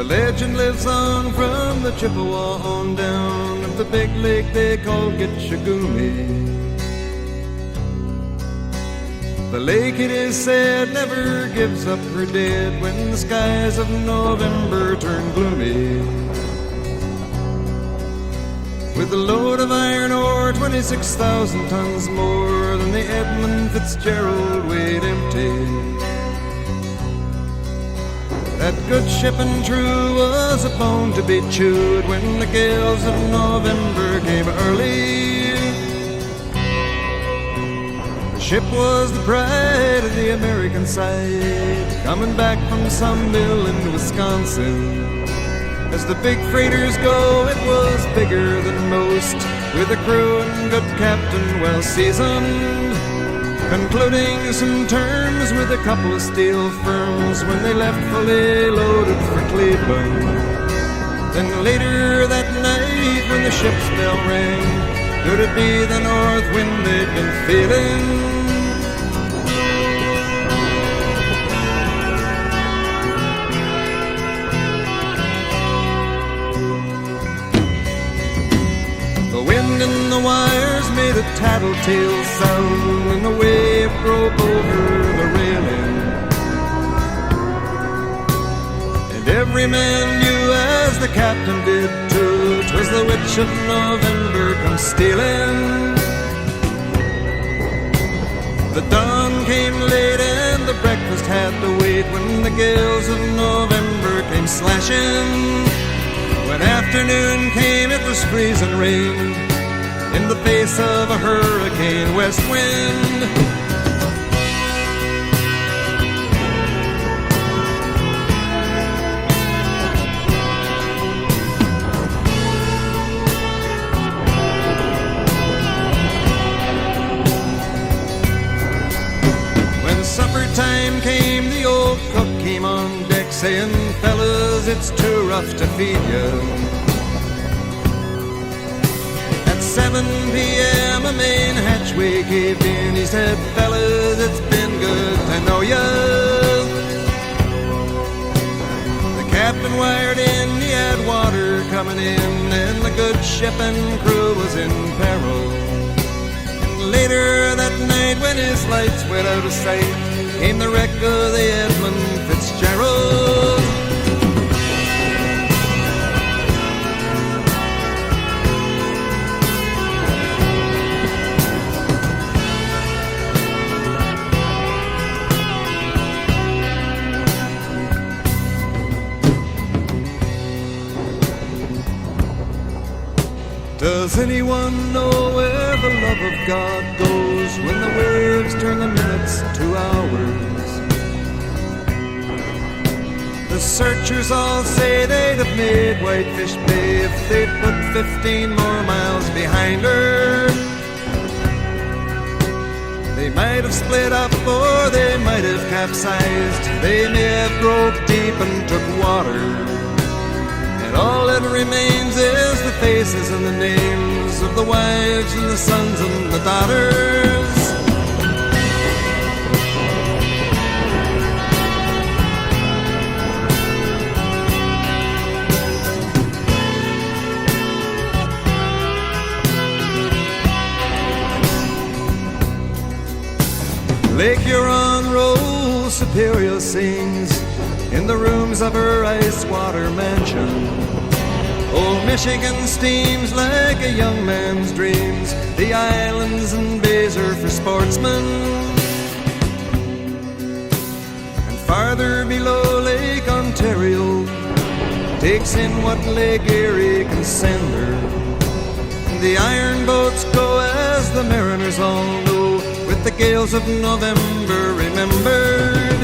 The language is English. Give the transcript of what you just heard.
legend lives on from the Chippewa on down of the big lake they call Gitchagumi. The lake, it is said, never gives up her dead when the skies of November turn gloomy. With a load of iron ore, 26,000 tons more than the Edmund Fitzgerald weighed empty. That good ship and true was a bone to be chewed when the gales of November came early. The ship was the pride of the American side, coming back from some mill in Wisconsin. As the big freighters go, it was bigger than most, with a crew and good captain well seasoned, concluding some terms with a couple of steel firms when they left fully loaded for Cleveland. Then later that night when the ship's bell rang, could it be the north wind they'd been feeling? The wind in the wires made a tattletale sound when the wave broke over the railing. And every man knew, as the captain did too, 'twas the witch of November come stealing. The dawn came late and the breakfast had to wait when the gales of November came slashing. When afternoon came, it was freezing rain in the face of a hurricane west wind. When supper time came, the old cook came on deck saying, "Fellas, it's too rough to feed you." At 7 p.m. a main hatchway caved in. He said, "Fellas, it's been good to know ya." The captain wired in, he had water coming in, and the good ship and crew was in peril. And later that night, when his lights went out of sight, came the wreck of the Edmund Fitzgerald. Does anyone know where the love of God goes when the waves turn the minutes to hours? The searchers all say they'd have made Whitefish Bay if they'd put 15 more miles behind her. They might have split up or they might have capsized. They may have broke deep and took water. All that remains is the faces and the names of the wives and the sons and the daughters. Lake Huron rolls, Superior sings in the rooms of her ice-water mansion. Old Michigan steams like a young man's dreams. The islands and bays are for sportsmen. And farther below, Lake Ontario takes in what Lake Erie can send her. The iron boats go, as the mariners all know, with the gales of November remembered.